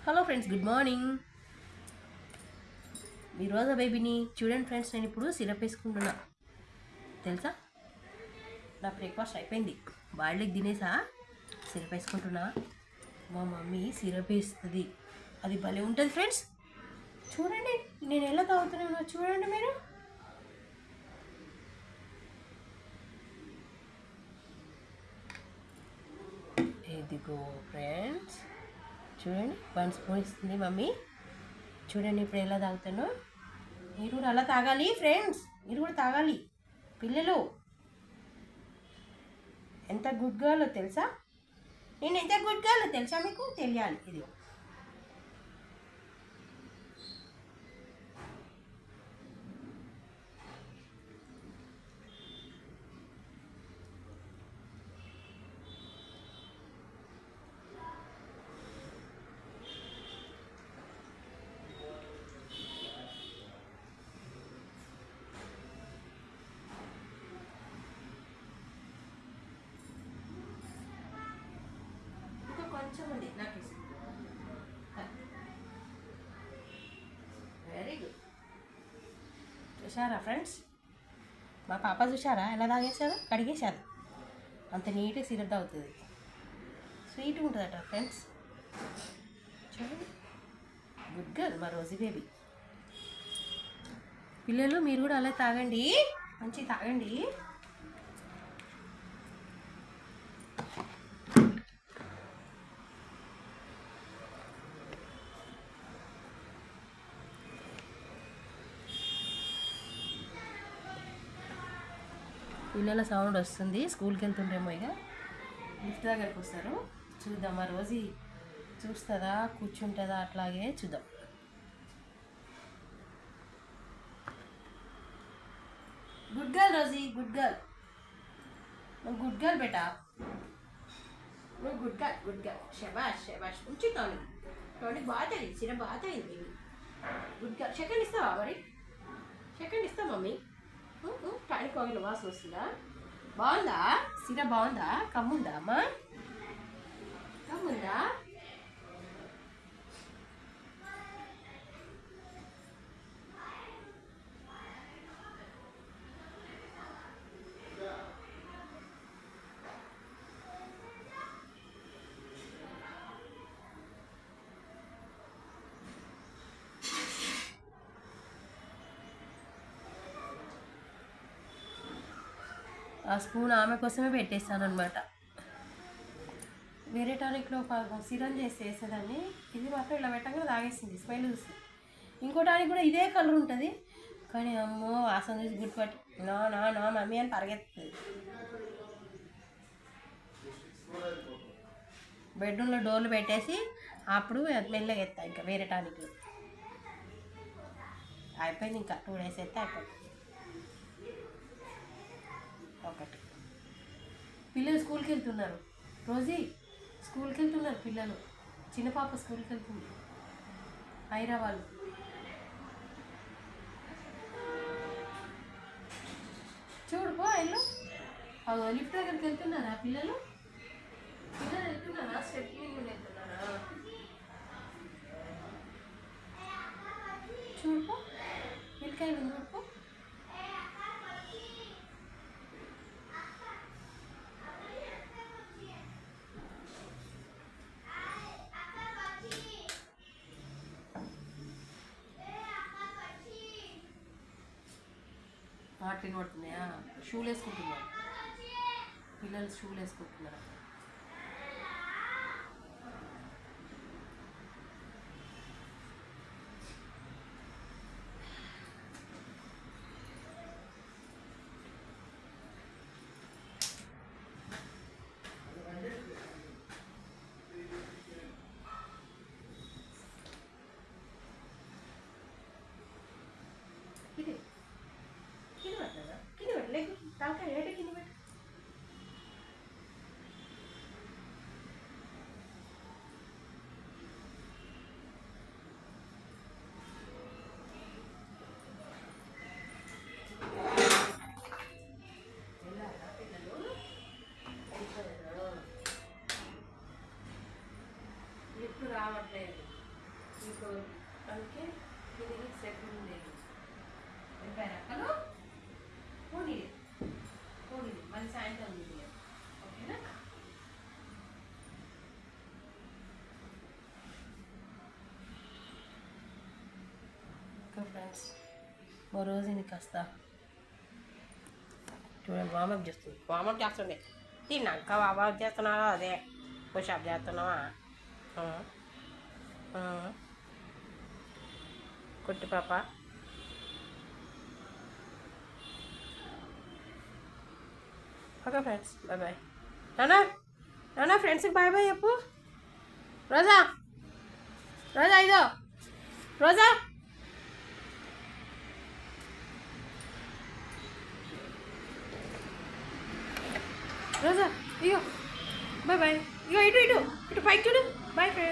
Hello friends, good morning. మీ రోజా బేబీని చూడండి ఫ్రెండ్స్. నేను ఇప్పుడు సిరప్ వేసుకుంటున్నా తెలుసా. నా బ్రేక్ఫాస్ట్ అయిపోయింది, బాయిల్డ్ ఎగ్ తినేసా, సిరప్ వేసుకుంటున్నా. మా మమ్మీ సిరప్ వేస్తుంది, అది భలే ఉంటుంది ఫ్రెండ్స్. చూడండి నేను ఎలా తాగుతున్నానో చూడండి మీరు. ఇదిగో ఫ్రెండ్స్, చూడండి 1 స్పూన్ ఇస్తుంది మమ్మీ. చూడండి ఇప్పుడు ఎలా తాగుతానో. మీరు కూడా అలా తాగాలి ఫ్రెండ్స్, మీరు కూడా తాగాలి పిల్లలు. ఎంత గుడ్ గర్లో తెలుసా, నేను ఎంత గుడ్ గర్లో తెలుసా మీకు తెలియాలి. ఇది కొంచెం ఉంది నాకు. Very good. చూసారా ఫ్రెండ్స్, మా పాప చూసారా ఎలా తాగేశారు, కడిగేశారు. అంత నీట్గా సిరప్ తాగుతుంది, స్వీట్గా ఉంటుందట ఫ్రెండ్స్. చూడండి, గుడ్ గర్ల్ మా రోజీ బేబీ. పిల్లలు మీరు కూడా అలా తాగండి, మంచిగా తాగండి. పిల్లల సౌండ్ వస్తుంది, స్కూల్కి వెళ్తుంటేమో. ఇక లిఫ్ట్ దగ్గరికి వస్తారు, చూద్దాం. ఆ రోజు చూస్తుందా కూర్చుంటుందా, అట్లాగే చూద్దాం. Good girl Rosie, good girl. నువ్వు గుడ్ గర్ల్ బేటా, నువ్వు గుడ్ గర్ల్, గుడ్ గర్ల్. శబాష్ శబాష్. ఉంచి టానిక్, టానిక్ బాగా తగింది, సిరప్ బాగా తగింది. Good girl. సెకండ్ ఇస్తావా మరి? సెకండ్ ఇస్తా మమ్మీ. టానిక్ ఆయిల్ వాసన వస్తుందా? బాగుందా సిరప్? బాగుందా? కమ్ముందా అమ్మా? కమ్ముందా? ఆ స్పూన్ ఆమె కోసమే పెట్టేస్తాను అనమాట. వేరే టానిక్లో సిరం చేసి వేసేదాన్ని, ఇది మాత్రం ఇలా పెట్టగానే తాగేసింది, స్మెల్ చూసి. ఇంకో టానిక్ కూడా ఇదే కలర్ ఉంటుంది, కానీ అమ్మో వాసన చూసి గుర్తుపట్టి నా నా నా మమ్మీ అని పరిగెత్తుంది. బెడ్రూమ్లో డోర్లు పెట్టేసి అప్పుడు మెల్లగా ఎత్తా. ఇంకా వేరే టానిక్లు అయిపోయింది, ఇంకా 2 డేస్ ఎత్తే అయిపోయింది. ఒకటి. పిల్లలు స్కూల్కి వెళ్తున్నారు రోజీ, స్కూల్కి వెళ్తున్నారు పిల్లలు. చిన్న పాప స్కూల్కి వెళ్తుంది, ఐరా వాళ్ళు. చూడుకో ఇల్లు. లిఫ్ట్ దగ్గరికి వెళ్తున్నారా పిల్లలు? పిల్లలు వెళ్తున్నారా? స్టెప్ మీద వెళ్తున్నారా? చూడుకో, పిల్లకాయలు చూడుకో. వాటిని పడుతున్నాయా? షూలు వేసుకుంటున్నారు పిల్లలు, షూలు వేసుకుంటున్నారు. ఇది కింద పెట్టలేదా? కింద పెట్టలేదు, తలకాయ ఏట కింద పెట్ట. రావట్లేదు. మీకు అందుకే మీ దగ్గర సెట్ లేదు వెళ్ళిపోయారు అక్కలు పోనీ పోనీ మళ్ళీ సాయంత్రం ఉంది ఓకేనా. ఓకే ఫ్రెండ్స్, ఓ రోజు ఇది కాస్త చూడండి వామప్ చేస్తుంది, వామప్ చేస్తుంది. తిన్నాక వామప్ చేస్తున్నావా? అదే పుషప్ చేస్తున్నావా? కుట్టి పాప. Okay friends, bye bye. నానా నానా ఫ్రెండ్స్కి బాయ్ బాయ్ చెప్పు. రోజా రోజా ఇదో రోజా రోజా ఇగో బాయ్ బాయ్. ఇగో ఇటు ఇటు ఇటు పైకి చూడు. Bye friends.